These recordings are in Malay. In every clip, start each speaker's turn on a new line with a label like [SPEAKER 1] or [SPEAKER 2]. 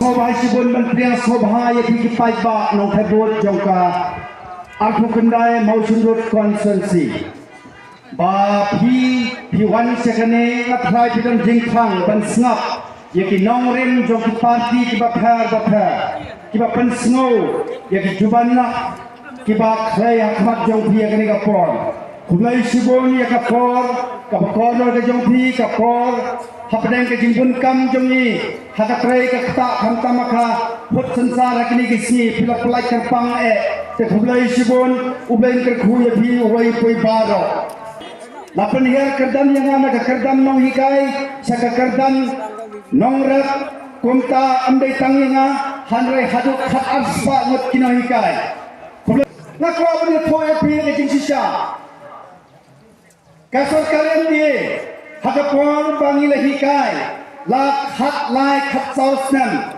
[SPEAKER 1] Sawai Sibun Menteri Sobha yang dikipai ba nong Februari jongka aku kendai mau sundut konsensi ba pi wan sekane ngaprai bidang jingkang ban snap yaki nong rim jongki parti kiba phar kiba pen snow yaki jubana kiba khlai akmat jongpi yakani kapor kulai Sibun yakapor kapor ke jongpi kapor Hapdeng ke jimbun kam jongi hakatrai ke kata hamta maka put sensara kini kisi pila pelai kerpang te hulai Sibun ublain kerku ya bi uwai pui baro lapan hiar kerdan yang ana ke kerdan nong hikai saka kerdan nong rak kumta amdai tanginga hanrai haduk hat arspa ngot kina hikai ngakwa bani poe pi ke jinsisha kasar kalian dia Hakapon bangi lahikai lak hat lai khat sausnan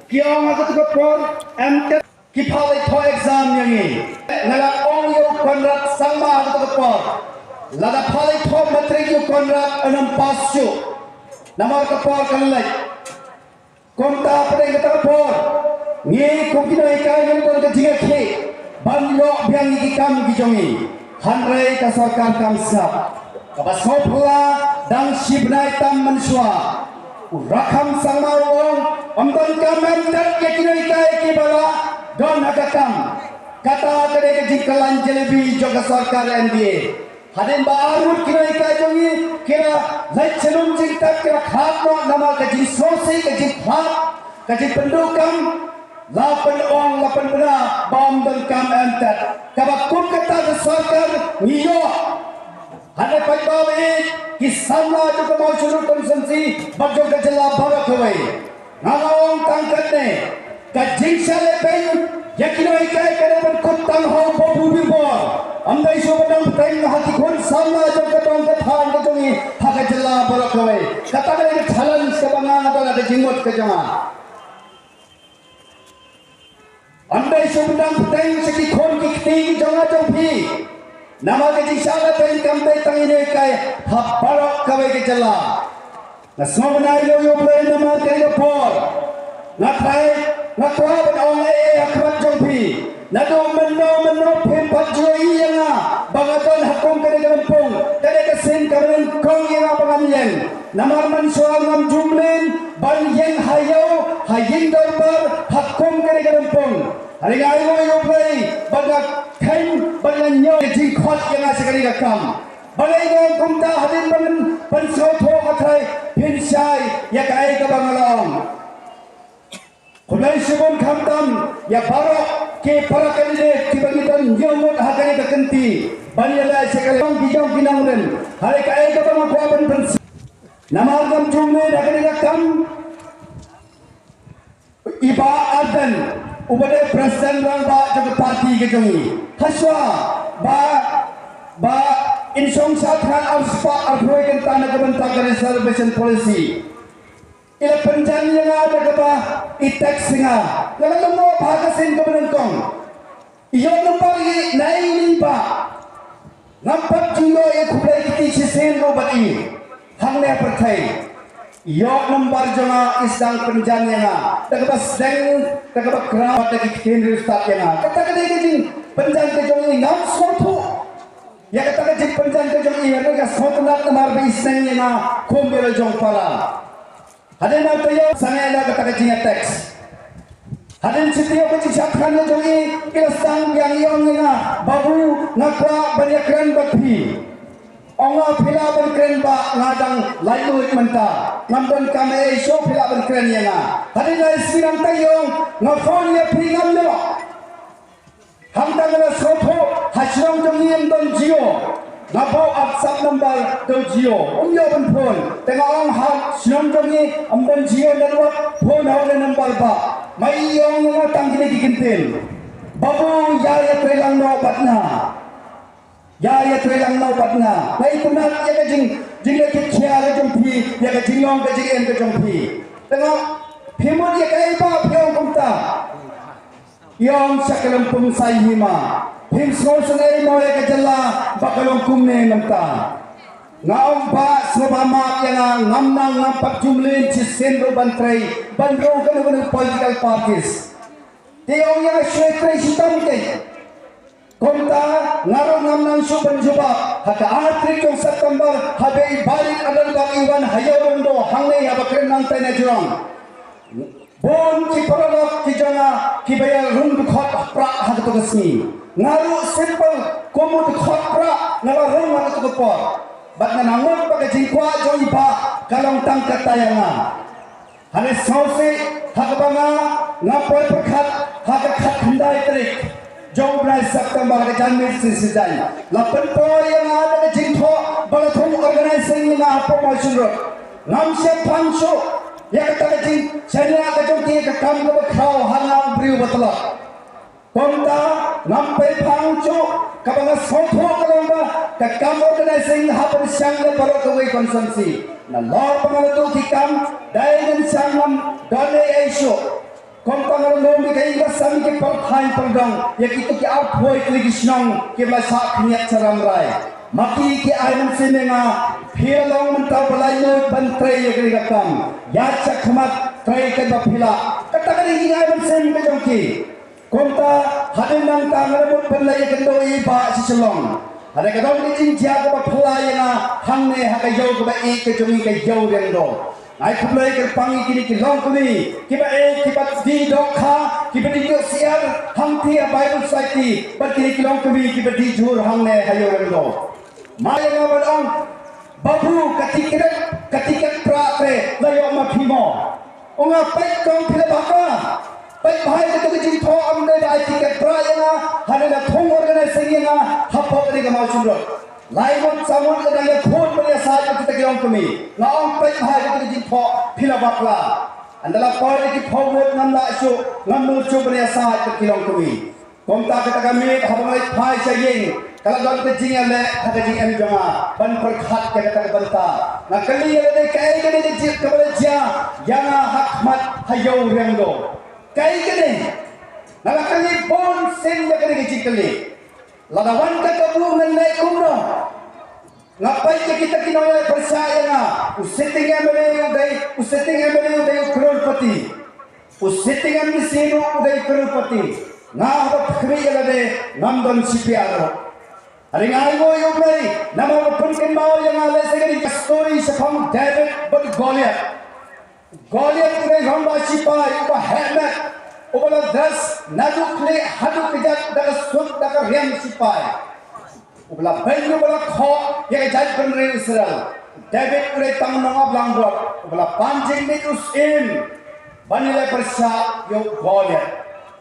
[SPEAKER 1] kiong hakapon emtet kipalai to exam yangi nala ong yo konrat sama hakapon lada palai to matrik yo konrat anam pasyo namar kapor kalai konta pada hakapon ngi kokino ikai yang ton kejinga ke banlo biang ikam gijongi hanrai ka sarkar kamsa Kabasau pula dan sibnai tam manusia. Rakam sang mawong, amdan kamen dan yakinai kai kibala don agakam. Kata kedai kejikalan jelebi juga sarkar NDA. Hadin baarut kinai kai jongi kira lait selum jingtak kira khapno nama kejin sosi kejin khap kejin pendukam. Lapan ong lapan bena bom dan kam entat. Kabakum kata sarkar niyo. Hanya pai bawa kisahlah juga mau suruh konsensi baju kejelah bawa kawai. Ngalong tangkat ne, kajing sale pen, yakinoi kai kena berkutang hong popu bibor. Andai sobadang pen hati kun sama juga dong ketang kejongi hak kejelah bawa kawai. Katakan ini challenge kebangan atau ada jinggot kejangan. Andai sobadang pen segi kon kikti jangan jompi. Nama kecil sahaja pen kampai tangine kai haparok kawai kecela. Nasmo benai yo play nama kai por. Nakai nakwa ben ongai akmat jompi. Nado meno pempat joi yanga. Bangaton hakum kene kampung. Kene kesin karen kong yanga panganyen. Nama mansua ngam jumlen ban yen hayin darbar hakum kene kampung. Hari ayo yo play badak kain balanyo di khot yang sekali rakam. Balai ngam kumta hadin bangan pensau tho kathai pinsai ya kai ka bangalong. Kulai Sibun khamtam ya baro ke para kandidat ki bagitan nyomot hakani ka kenti. Balai sekali bijong kinangren. Hari kai ka bang kuaban pens. Nama ngam jumne hakani rakam. Iba adan ubade presiden rangba jaga parti kejongi haswa ba insong sathan arspa arproikan tanah kebentak reservation policy ila penjan yang ada keba itek singa kalau nemo bhagasin kebenengkong iyo number nai ni ba nampak jilo ye khulai kiti sisen ro bati hangne perthai Yok nomor jona isang penjanya na, takaba seng, takaba kerabat lagi kendri ustadnya na. Kata kata ini penjan kejong ini ngam soto, ya kata kata penjan kejong ini mereka soto nak nomor isengnya na kumbel jong pala. Hadin apa yo sana ada kata kata teks. Hadin setiap kecik syakhannya jong ini kira sang yang yong na babu nakwa banyak keren bakhi. Onga pila berkeren ba ngadang layu menta ngamdan kame so pila berkeren yana hari na isminang tayong ngafon ya pingam no hamta ngala sopo hasrong jongiem don jio ngapau WhatsApp number do jio umyo ben phone tengah ong ha sinong jongi amban jio nanwa phone hawle number ba mai yong ngatang kini dikintin babu ya trelang no patna ya trelang no patna lai punat ya kajing jingga kikya ka jompi ya kajing long ka jing en ka jompi tengok phimon ya kai ba phyon kumta yong sakalam pum sai hima phim so sangai mo ya kajalla bakalong kumne namta ngaong ba sebama yang ngamnang nampak jumlin cisenro bantrai bandro kan political parties tiong yang syaitan hitam ke konta ngaro ngamnang suban juba haka atri kong September habe balik adal bagiwan hayaw do hangai habakren nang tay na jurang bon ki paradok ki janga ki bayar rung khot pra hak to gasni ngaru simple komod khot pra ngala rung hak to por bat na nangon pakai jingkwa joi ba kalong tangkat tayanga hane sausi hak banga ngapoy perkhat hak khat khandai trik jong brai September ke janmir sisijai lapan po yang ada ke jingkho bala thong organizing na promotion ro ngamse pangso ya kata jing chanya ka jong ti ka kam ko khao hanam briu batla konta nampai pangso kabanga sotho kalonga ka kam organizing hapon sangga baro ko wei konsumsi na lor pangalo ti kam daigan sangam dole aisho konta ngalo nomi kai ga sami ke parthai pangdong ya kitu ki ap hoi kligi snong ke ma sak niat charam rai maki ki ainam semenga philong menta balai no bantrei ya kri kam ya chakmat trai ke ba phila katakari ki ainam sem ke jongki konta hadin nang tangarabut balai ke doi ba siselong ada ka dong ni jia ka ba phla ya na hangne ha ka yo ka ba e ke jongi ka yo reng do ai khulai ke pangi kini ki long kuni ki ba e ki ba di do kha ki ba di yo siar hang thi a bible society ba kini ki long kuni ki ba di jur hangne ha yo reng do maya nga ba ong babu katikat pra pre layo ma phimo onga pai kong phila ba ka pai bhai ke to jin tho amne dai tiket pra ya hane na thong organizing ya hapo ri ga ma chun ro laimon samon ke dai phone bale sa ka kita kiong kumi na ong pai bhai ke to jin tho phila bakla andala por ki phobot nam la chu ngam nu chu bale sa ka kiong kumi komta ka ta mi habang phai sa yeng kalau don ke jing ale hada jing em jama ban perkhat ke ta banta na kali ale kai ke ni jik ke bale ja yang hakmat hayo rengdo kai kene nala kali bon sen ya kene jikali ladawan ka kabu ngai kumro ngapai ke kita kinoya percaya na usetting MLA udai crorepati usetting MCNO udai crorepati na ba khri lade namdon sipiaro ari ngai go yobai namo punken mau yang ale segari story safam David but Goliath udai ramba sipai ba helmet ubala das nadukle haduk jat daga sut daga riam sipai ubala bayu ubala kho ya jat penre Israel David udai tang nonga blangbot ubala panjing ni usim banile persya yo Goliath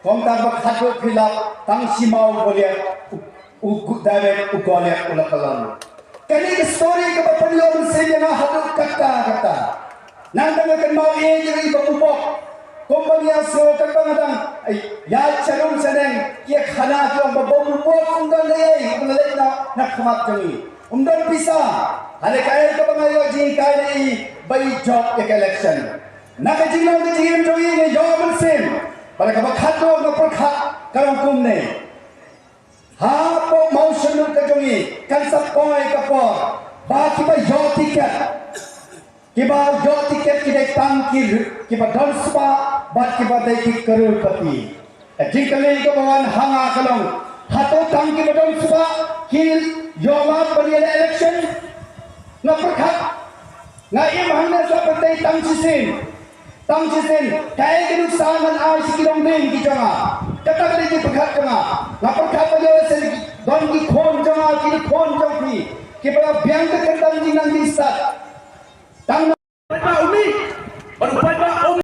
[SPEAKER 1] komta ba khaduk khilap tang simau Goliath David Goliath ula kalam kani story ka panyo se na haduk kata nandang kan mau ye jeri bapupok kompanya so kan bangadang ya charum sedeng ye khana ko bapupok undang ye ulai na khamat kami undang bisa hale kai ka bangayo ji kai nei bai job election na ka ji long ji em joi ne job sem pada ka khato na perkhat karang kum ne ha po motion ka jongi kan sa poi ka po ba ki ba yo ticket kiba jo tiket ki dai tang ki kiba don spa bat kiba dai ki crorepati jingkale ko bawan hanga kalong hato tang ki don spa ki yola bali election na perkhat na im hangna sa patai tang sisin kai ki nuksanan ai si kilong din ki janga kata kali ki perkhat janga na perkhat bali se don ki khon janga ki khon jong ki bala biang ke kendang jinang di sat tang